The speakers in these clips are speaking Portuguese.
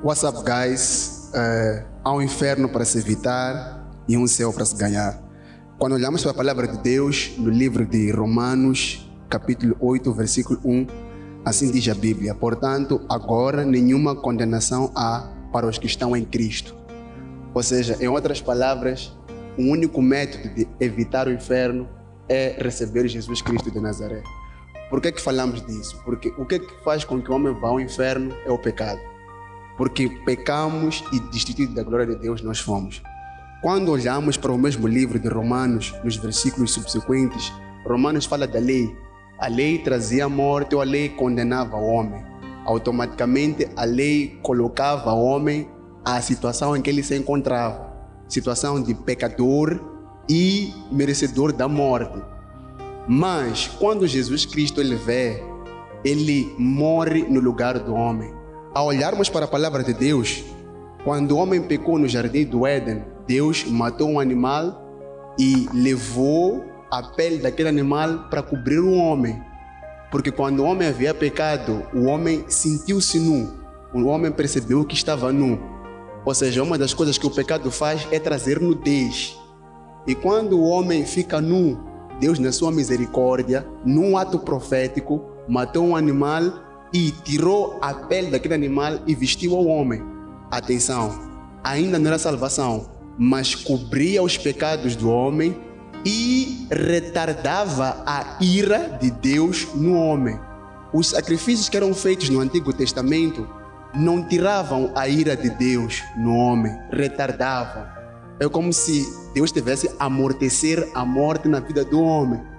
What's up, guys? Há um inferno para se evitar e um céu para se ganhar. Quando olhamos para a palavra de Deus, no livro de Romanos, capítulo 8, versículo 1, assim diz a Bíblia: portanto, agora nenhuma condenação há para os que estão em Cristo. Ou seja, em outras palavras, o único método de evitar o inferno é receber Jesus Cristo de Nazaré. Por que falamos disso? Porque o que faz com que o homem vá ao inferno é o pecado. Porque pecamos e destituídos da glória de Deus nós fomos. Quando olhamos para o mesmo livro de Romanos, nos versículos subsequentes, Romanos fala da lei. A lei trazia a morte ou a lei condenava o homem. Automaticamente a lei colocava o homem à situação em que ele se encontrava. Situação de pecador e merecedor da morte. Mas quando Jesus Cristo ele morre no lugar do homem. Ao olharmos para a palavra de Deus, quando o homem pecou no jardim do Éden, Deus matou um animal e levou a pele daquele animal para cobrir o homem. Porque quando o homem havia pecado, o homem sentiu-se nu. O homem percebeu que estava nu. Ou seja, uma das coisas que o pecado faz é trazer nudez. E quando o homem fica nu, Deus, na sua misericórdia, num ato profético, matou um animal e tirou a pele daquele animal e vestiu ao homem. Atenção, ainda não era salvação, mas cobria os pecados do homem e retardava a ira de Deus no homem. Os sacrifícios que eram feitos no Antigo Testamento não tiravam a ira de Deus no homem, retardavam. É como se Deus tivesse a amortecer a morte na vida do homem.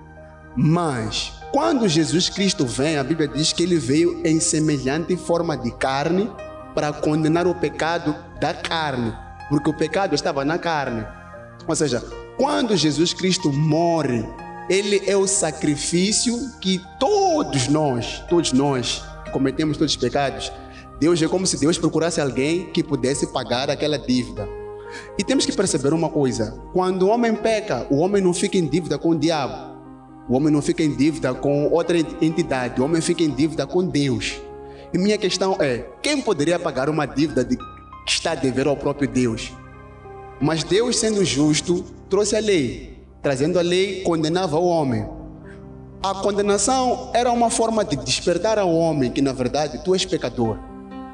Mas quando Jesus Cristo vem, a Bíblia diz que ele veio em semelhante forma de carne para condenar o pecado da carne, porque o pecado estava na carne. Ou seja, quando Jesus Cristo morre, ele é o sacrifício que todos nós que cometemos todos os pecados, é como se Deus procurasse alguém que pudesse pagar aquela dívida. E temos que perceber uma coisa: quando o homem peca, o homem não fica em dívida com o diabo. O homem não fica em dívida com outra entidade, o homem fica em dívida com Deus. E minha questão é: quem poderia pagar uma dívida que está a dever ao próprio Deus? Mas Deus, sendo justo, trouxe a lei. Trazendo a lei, condenava o homem. A condenação era uma forma de despertar ao homem que, na verdade, tu és pecador.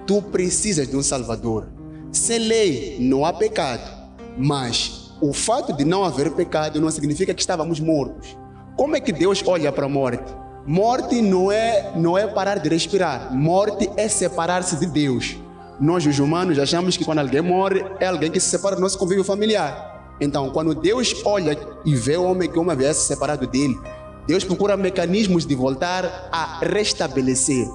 Tu precisas de um Salvador. Sem lei não há pecado. Mas o fato de não haver pecado não significa que estávamos mortos. Como é que Deus olha para a morte? Morte não é parar de respirar. Morte é separar-se de Deus. Nós, os humanos, achamos que quando alguém morre, é alguém que se separa do nosso convívio familiar. Então, quando Deus olha e vê o homem que havia se separado dele, Deus procura mecanismos de voltar a restabelecer.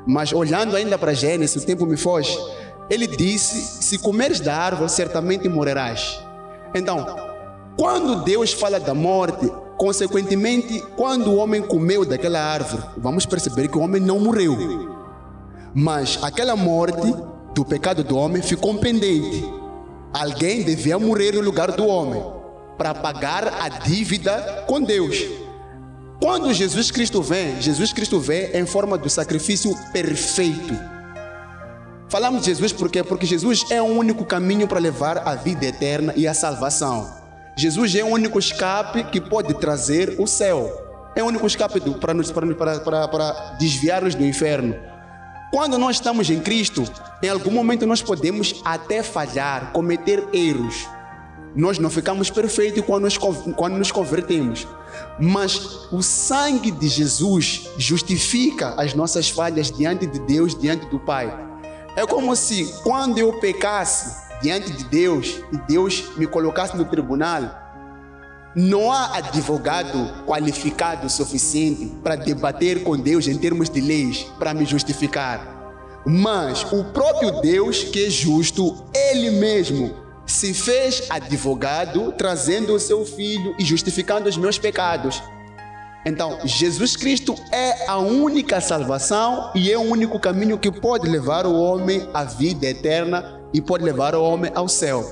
Mas olhando ainda para Gênesis, o tempo me foge, ele disse: se comeres da árvore, certamente morrerás. Então, quando Deus fala da morte, consequentemente, quando o homem comeu daquela árvore, vamos perceber que o homem não morreu. Mas aquela morte do pecado do homem ficou pendente. Alguém devia morrer no lugar do homem para pagar a dívida com Deus. Quando Jesus Cristo vem em forma do sacrifício perfeito. Falamos de Jesus por quê? Porque Jesus é o único caminho para levar a vida eterna e a salvação. Jesus é o único escape que pode trazer o céu. É o único escape para desviar-nos do inferno. Quando nós estamos em Cristo, em algum momento nós podemos até falhar, cometer erros. Nós não ficamos perfeitos quando nos convertemos. Mas o sangue de Jesus justifica as nossas falhas diante de Deus, diante do Pai. É como se quando eu pecasse diante de Deus e Deus me colocasse no tribunal, não há advogado qualificado o suficiente para debater com Deus em termos de leis para me justificar. Mas o próprio Deus, que é justo, ele mesmo se fez advogado, trazendo o seu filho e justificando os meus pecados. Então, Jesus Cristo é a única salvação e é o único caminho que pode levar o homem à vida eterna e pode levar o homem ao céu.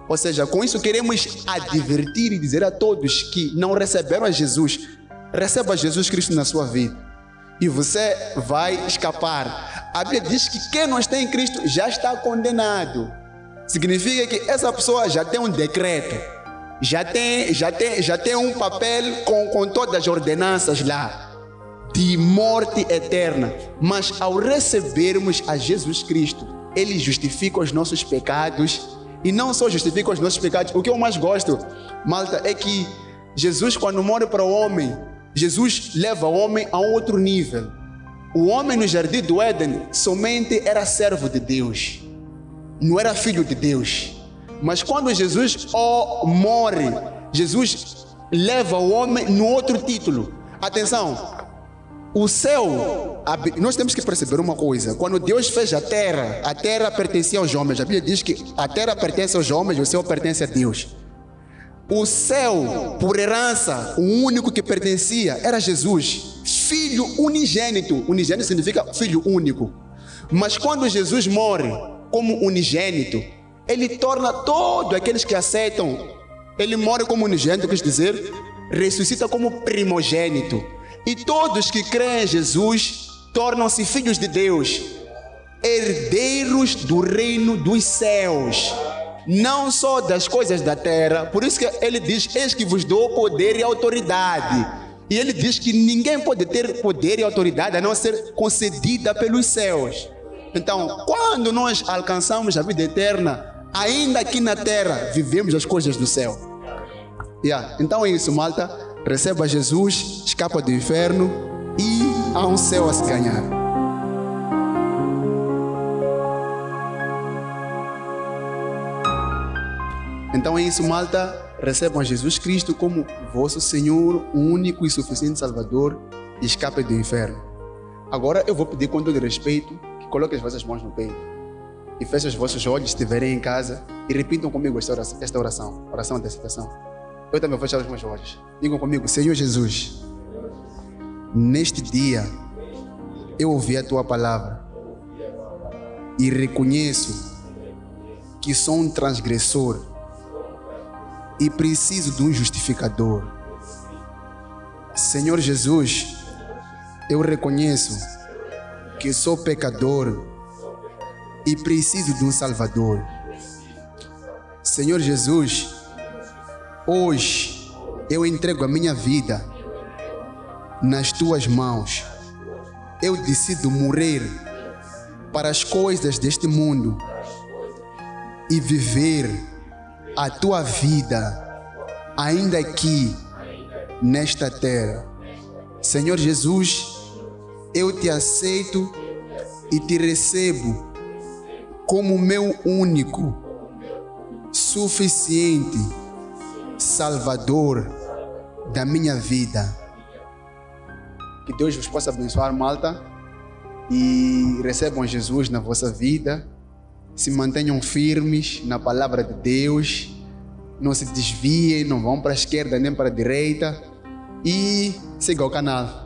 Ou seja, com isso queremos advertir e dizer a todos que não receberam a Jesus: receba Jesus Cristo na sua vida e você vai escapar. A Bíblia diz que quem não está em Cristo já está condenado. Significa que essa pessoa já tem um decreto, já tem um papel com todas as ordenanças lá, de morte eterna. Mas ao recebermos a Jesus Cristo, Ele justifica os nossos pecados. E não só justifica os nossos pecados. O que eu mais gosto, malta, é que Jesus, quando morre para o homem, Jesus leva o homem a um outro nível. O homem no jardim do Éden somente era servo de Deus, não era filho de Deus. Mas quando Jesus morre, Jesus leva o homem no outro título. Atenção, o céu, nós temos que perceber uma coisa. Quando Deus fez a terra pertencia aos homens. A Bíblia diz que a terra pertence aos homens, o céu pertence a Deus. O céu, por herança, o único que pertencia era Jesus, filho unigênito. Unigênito significa filho único. Mas quando Jesus morre como unigênito, Ele torna todos aqueles que aceitam. Ele morre como unigênito, quer dizer, ressuscita como primogênito. E todos que creem em Jesus tornam-se filhos de Deus, herdeiros do reino dos céus, não só das coisas da terra. Por isso que Ele diz: eis que vos dou poder e autoridade. E Ele diz que ninguém pode ter poder e autoridade a não ser concedida pelos céus. Então, quando nós alcançamos a vida eterna, ainda aqui na terra, vivemos as coisas do céu. Então é isso, malta. Receba Jesus, escapa do inferno e há um céu a se ganhar. Então é isso, malta. Recebam Jesus Cristo como vosso Senhor, único e suficiente Salvador, e escape do inferno. Agora eu vou pedir, com todo respeito, que coloquem as vossas mãos no peito e fechem os vossos olhos se estiverem em casa e repitam comigo esta oração da citação. Eu também vou fechar os meus olhos. Digam comigo: Senhor Jesus, neste dia eu ouvi a Tua palavra e reconheço que sou um transgressor e preciso de um justificador. Senhor Jesus, eu reconheço que sou pecador e preciso de um Salvador. Senhor Jesus, hoje eu entrego a minha vida nas Tuas mãos. Eu decido morrer para as coisas deste mundo e viver a Tua vida ainda aqui nesta terra. Senhor Jesus, eu Te aceito e Te recebo como meu único, suficiente Salvador da minha vida. Que Deus vos possa abençoar, malta, e recebam Jesus na vossa vida. Se mantenham firmes na palavra de Deus, não se desviem, não vão para a esquerda nem para a direita, e sigam o canal.